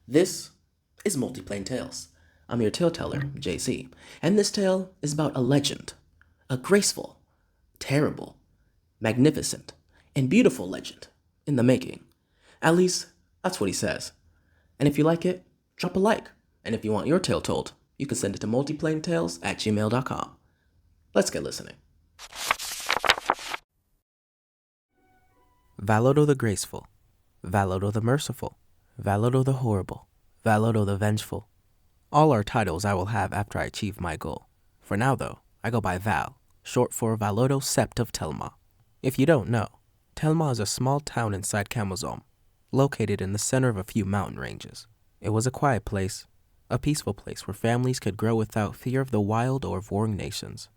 This is Multiplane Tales. I'm your tale teller, JC, and this tale is about a legend. A graceful, terrible, magnificent, and beautiful legend in the making. At least, that's what he says. And if you like it, drop a like. And if you want your tale told, you can send it to multiplanetales@gmail.com. Let's get listening. Valado the graceful, Valado the merciful, Valado the horrible, Valado the vengeful. All are titles I will have after I achieve my goal. For now though, I go by Val, short for Valado Sept of Telma. If you don't know, Telma is a small town inside Camozom, located in the center of a few mountain ranges. It was a quiet place, a peaceful place where families could grow without fear of the wild or of warring nations.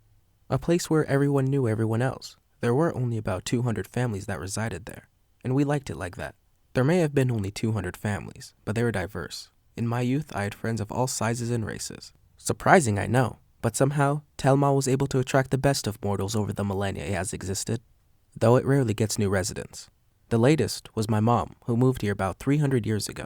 A place where everyone knew everyone else. There were only about 200 families that resided there, and we liked it like that. There may have been only 200 families, but they were diverse. In my youth, I had friends of all sizes and races. Surprising, I know, but somehow, Telma was able to attract the best of mortals over the millennia it has existed, though it rarely gets new residents. The latest was my mom, who moved here about 300 years ago.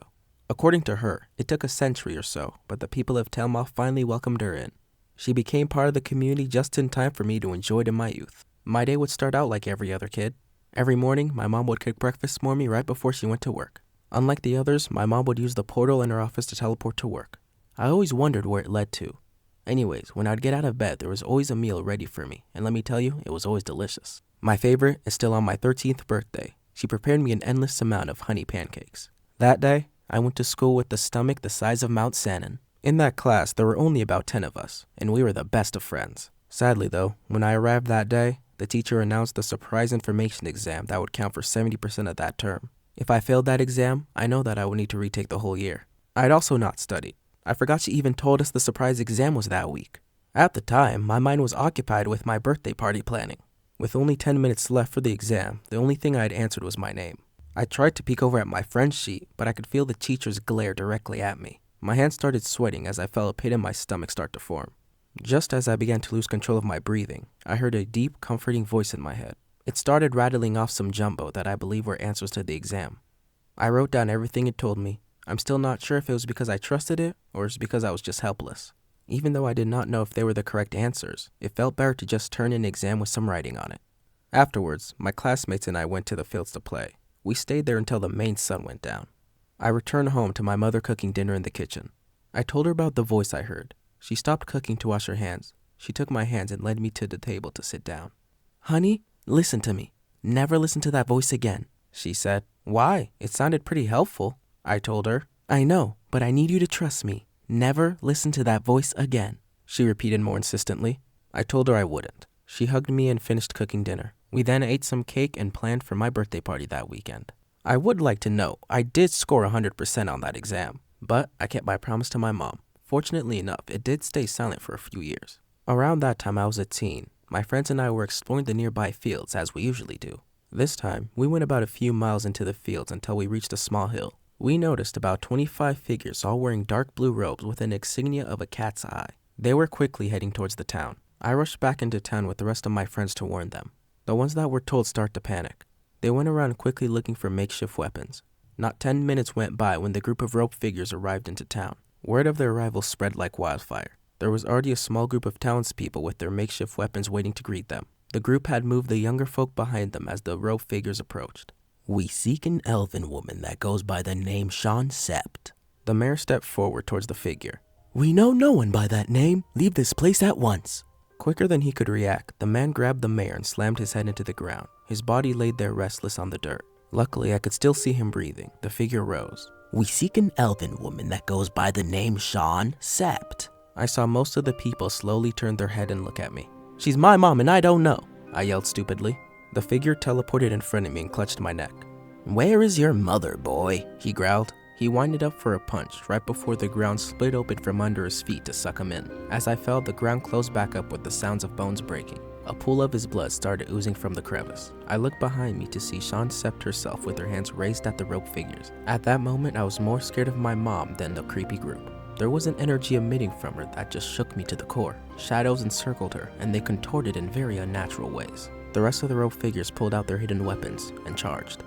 According to her, it took a century or so, but the people of Telma finally welcomed her in. She became part of the community just in time for me to enjoy it in my youth. My day would start out like every other kid. Every morning, my mom would cook breakfast for me right before she went to work. Unlike the others, my mom would use the portal in her office to teleport to work. I always wondered where it led to. Anyways, when I'd get out of bed, there was always a meal ready for me, and let me tell you, it was always delicious. My favorite is still on my 13th birthday. She prepared me an endless amount of honey pancakes. That day, I went to school with a stomach the size of Mount Sannon. In that class, there were only about 10 of us, and we were the best of friends. Sadly though, when I arrived that day, the teacher announced the surprise information exam that would count for 70% of that term. If I failed that exam, I know that I would need to retake the whole year. I'd also not studied. I forgot she even told us the surprise exam was that week. At the time, my mind was occupied with my birthday party planning. With only 10 minutes left for the exam, the only thing I had answered was my name. I tried to peek over at my friend's sheet, but I could feel the teacher's glare directly at me. My hands started sweating as I felt a pit in my stomach start to form. Just as I began to lose control of my breathing, I heard a deep, comforting voice in my head. It started rattling off some jumbo that I believe were answers to the exam. I wrote down everything it told me. I'm still not sure if it was because I trusted it or it's because I was just helpless. Even though I did not know if they were the correct answers, it felt better to just turn in an exam with some writing on it. Afterwards, my classmates and I went to the fields to play. We stayed there until the main sun went down. I returned home to my mother cooking dinner in the kitchen. I told her about the voice I heard. She stopped cooking to wash her hands. She took my hands and led me to the table to sit down. "Honey, listen to me. Never listen to that voice again," she said. "Why? It sounded pretty helpful," I told her. "I know, but I need you to trust me. Never listen to that voice again," she repeated more insistently. I told her I wouldn't. She hugged me and finished cooking dinner. We then ate some cake and planned for my birthday party that weekend. I would like to note I did score 100% on that exam, but I kept my promise to my mom. Fortunately enough, it did stay silent for a few years. Around that time I was a teen. My friends and I were exploring the nearby fields as we usually do. This time, we went about a few miles into the fields until we reached a small hill. We noticed about 25 figures all wearing dark blue robes with an insignia of a cat's eye. They were quickly heading towards the town. I rushed back into town with the rest of my friends to warn them. The ones that were told start to panic. They went around quickly looking for makeshift weapons. Not 10 minutes went by when the group of rope figures arrived into town. Word of their arrival spread like wildfire. There was already a small group of townspeople with their makeshift weapons waiting to greet them. The group had moved the younger folk behind them as the rope figures approached. "We seek an elven woman that goes by the name Sean Sept." The mayor stepped forward towards the figure. "We know no one by that name. Leave this place at once." Quicker than he could react, the man grabbed the mayor and slammed his head into the ground. His body laid there restless on the dirt. Luckily, I could still see him breathing. The figure rose. "We seek an elven woman that goes by the name Sean Sept." I saw most of the people slowly turn their head and look at me. "She's my mom and I don't know," I yelled stupidly. The figure teleported in front of me and clutched my neck. "Where is your mother, boy?" he growled. He winded up for a punch right before the ground split open from under his feet to suck him in. As I fell, the ground closed back up with the sounds of bones breaking. A pool of his blood started oozing from the crevice. I looked behind me to see Sean Sept herself with her hands raised at the rope figures. At that moment, I was more scared of my mom than the creepy group. There was an energy emitting from her that just shook me to the core. Shadows encircled her, and they contorted in very unnatural ways. The rest of the rope figures pulled out their hidden weapons and charged.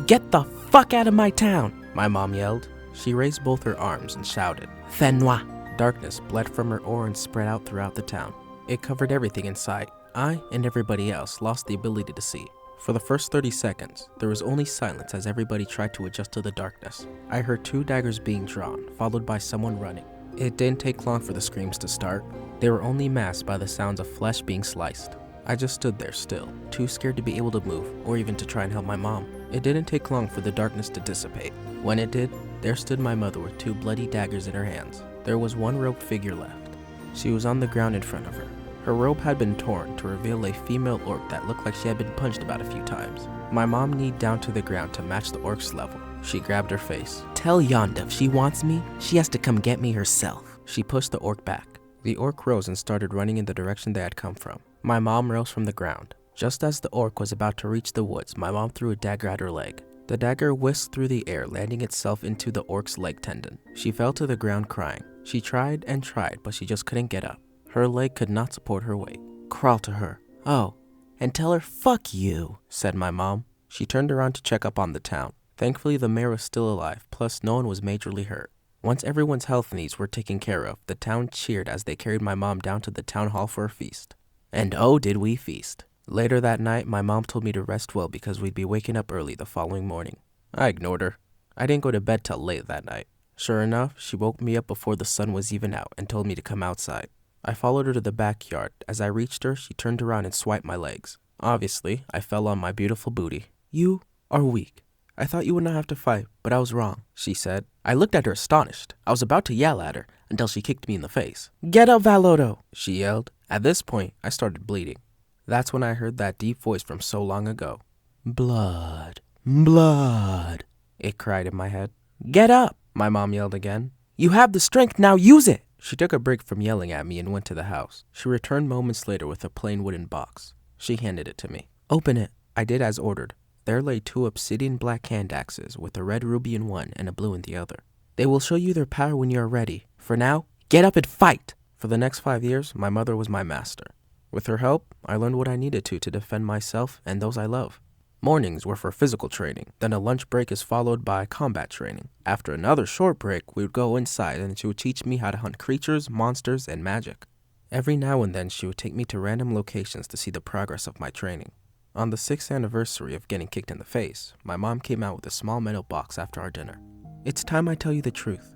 "Get the fuck out of my town!" my mom yelled. She raised both her arms and shouted, "Fais-moi!" Darkness bled from her aura and spread out throughout the town. It covered everything in sight. I and everybody else lost the ability to see. For the first 30 seconds, there was only silence as everybody tried to adjust to the darkness. I heard 2 daggers being drawn, followed by someone running. It didn't take long for the screams to start. They were only masked by the sounds of flesh being sliced. I just stood there still, too scared to be able to move or even to try and help my mom. It didn't take long for the darkness to dissipate. When it did, there stood my mother with 2 bloody daggers in her hands. There was one robed figure left. She was on the ground in front of her. Her robe had been torn to reveal a female orc that looked like she had been punched about a few times. My mom kneed down to the ground to match the orc's level. She grabbed her face. "Tell Yonda if she wants me, she has to come get me herself." She pushed the orc back. The orc rose and started running in the direction they had come from. My mom rose from the ground. Just as the orc was about to reach the woods, my mom threw a dagger at her leg. The dagger whisked through the air, landing itself into the orc's leg tendon. She fell to the ground crying. She tried and tried, but she just couldn't get up. Her leg could not support her weight. "Crawl to her. Oh, and tell her fuck you," said my mom. She turned around to check up on the town. Thankfully, the mayor was still alive, plus no one was majorly hurt. Once everyone's health needs were taken care of, the town cheered as they carried my mom down to the town hall for a feast. And oh, did we feast. Later that night, my mom told me to rest well because we'd be waking up early the following morning. I ignored her. I didn't go to bed till late that night. Sure enough, she woke me up before the sun was even out and told me to come outside. I followed her to the backyard. As I reached her, she turned around and swiped my legs. Obviously, I fell on my beautiful booty. "You are weak. I thought you would not have to fight, but I was wrong," she said. I looked at her astonished. I was about to yell at her until she kicked me in the face. "Get up, Valodo!" she yelled. At this point, I started bleeding. That's when I heard that deep voice from so long ago. "Blood, blood," it cried in my head. "Get up!" my mom yelled again. "You have the strength, now use it!" She took a break from yelling at me and went to the house. She returned moments later with a plain wooden box. She handed it to me. "Open it." I did as ordered. There lay 2 obsidian black hand axes with a red ruby in one and a blue in the other. "They will show you their power when you are ready. For now, get up and fight!" For the next 5 years, my mother was my master. With her help, I learned what I needed to defend myself and those I love. Mornings were for physical training, then a lunch break is followed by combat training. After another short break, we would go inside and she would teach me how to hunt creatures, monsters, and magic. Every now and then, she would take me to random locations to see the progress of my training. On the 6th anniversary of getting kicked in the face, my mom came out with a small metal box after our dinner. "It's time I tell you the truth.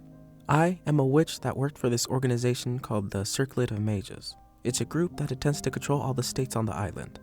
I am a witch that worked for this organization called the Circlet of Mages. It's a group that attempts to control all the states on the island.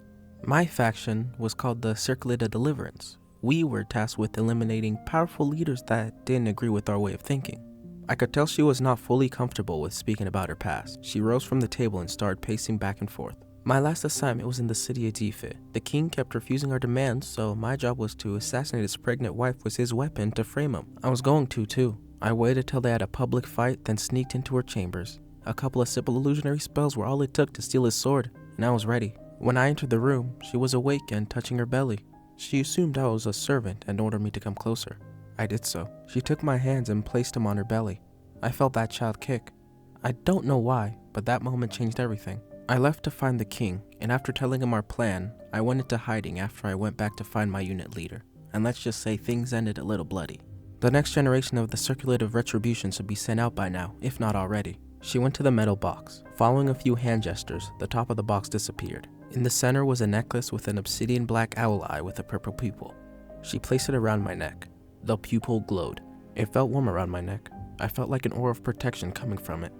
My faction was called the Circlet of Deliverance. We were tasked with eliminating powerful leaders that didn't agree with our way of thinking." I could tell she was not fully comfortable with speaking about her past. She rose from the table and started pacing back and forth. "My last assignment was in the city of Dife. The king kept refusing our demands, so my job was to assassinate his pregnant wife with his weapon to frame him. I was going to, too. I waited till they had a public fight, then sneaked into her chambers. A couple of simple illusionary spells were all it took to steal his sword, and I was ready. When I entered the room, she was awake and touching her belly. She assumed I was a servant and ordered me to come closer. I did so. She took my hands and placed them on her belly. I felt that child kick. I don't know why, but that moment changed everything. I left to find the king, and after telling him our plan, I went into hiding after I went back to find my unit leader. And let's just say things ended a little bloody. The next generation of the Circlet of Retribution should be sent out by now, if not already." She went to the metal box. Following a few hand gestures, the top of the box disappeared. In the center was a necklace with an obsidian black owl eye with a purple pupil. She placed it around my neck. The pupil glowed. It felt warm around my neck. I felt like an aura of protection coming from it.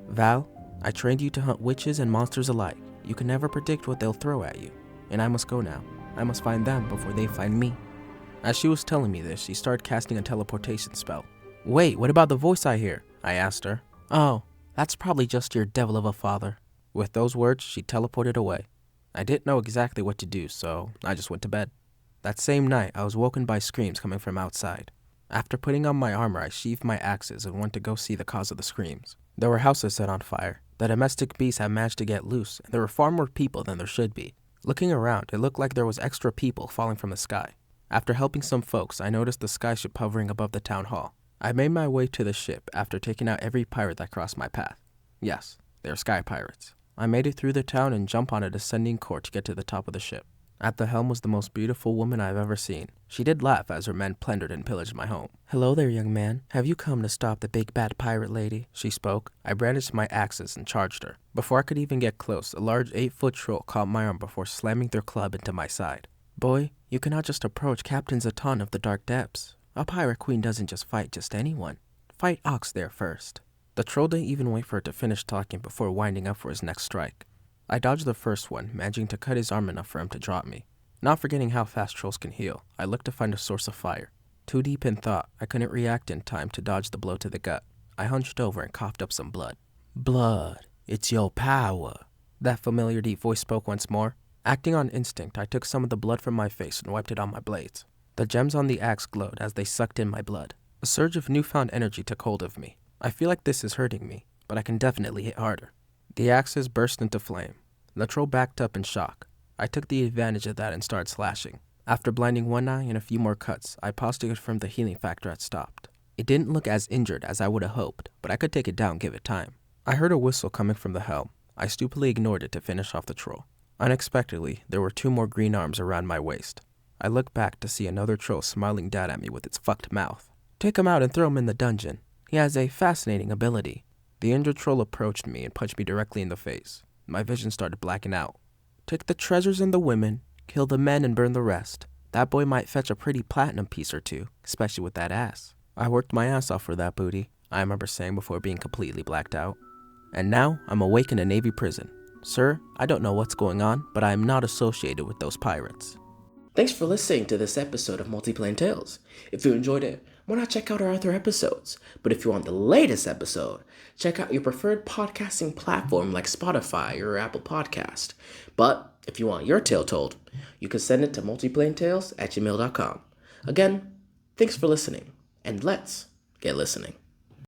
"Val, I trained you to hunt witches and monsters alike. You can never predict what they'll throw at you. And I must go now. I must find them before they find me." As she was telling me this, she started casting a teleportation spell. "Wait, what about the voice I hear?" I asked her. "Oh, that's probably just your devil of a father." With those words, she teleported away. I didn't know exactly what to do, so I just went to bed. That same night, I was woken by screams coming from outside. After putting on my armor, I sheathed my axes and went to go see the cause of the screams. There were houses set on fire. The domestic beasts had managed to get loose, and there were far more people than there should be. Looking around, it looked like there was extra people falling from the sky. After helping some folks, I noticed the sky ship hovering above the town hall. I made my way to the ship after taking out every pirate that crossed my path. Yes, they were sky pirates. I made it through the town and jumped on a descending court to get to the top of the ship. At the helm was the most beautiful woman I've ever seen. She did laugh as her men plundered and pillaged my home. "Hello there, young man. Have you come to stop the big bad pirate lady?" she spoke. I brandished my axes and charged her. Before I could even get close, a large 8-foot troll caught my arm before slamming their club into my side. "Boy, you cannot just approach Captain Zaton of the Dark Depths. A pirate queen doesn't just fight just anyone. Fight Ox there first." The troll didn't even wait for it to finish talking before winding up for his next strike. I dodged the first one, managing to cut his arm enough for him to drop me. Not forgetting how fast trolls can heal, I looked to find a source of fire. Too deep in thought, I couldn't react in time to dodge the blow to the gut. I hunched over and coughed up some blood. "Blood, it's your power." That familiar deep voice spoke once more. Acting on instinct, I took some of the blood from my face and wiped it on my blades. The gems on the axe glowed as they sucked in my blood. A surge of newfound energy took hold of me. I feel like this is hurting me, but I can definitely hit harder. The axes burst into flame. The troll backed up in shock. I took the advantage of that and started slashing. After blinding one eye and a few more cuts, I paused to confirm the healing factor had stopped. It didn't look as injured as I would have hoped, but I could take it down, give it time. I heard a whistle coming from the helm. I stupidly ignored it to finish off the troll. Unexpectedly, there were 2 more green arms around my waist. I looked back to see another troll smiling down at me with its fucked mouth. "Take him out and throw him in the dungeon. He has a fascinating ability." The injured troll approached me and punched me directly in the face. My vision started blacking out. "Take the treasures and the women, kill the men and burn the rest. That boy might fetch a pretty platinum piece or two, especially with that ass." "I worked my ass off for that booty," I remember saying before being completely blacked out. "And now I'm awake in a Navy prison. Sir, I don't know what's going on, but I am not associated with those pirates." Thanks for listening to this episode of Multiplane Tales. If you enjoyed it, why not check out our other episodes? But if you want the latest episode, check out your preferred podcasting platform like Spotify or Apple Podcast. But if you want your tale told, you can send it to multiplanetales@gmail.com. Again, thanks for listening, and let's get listening.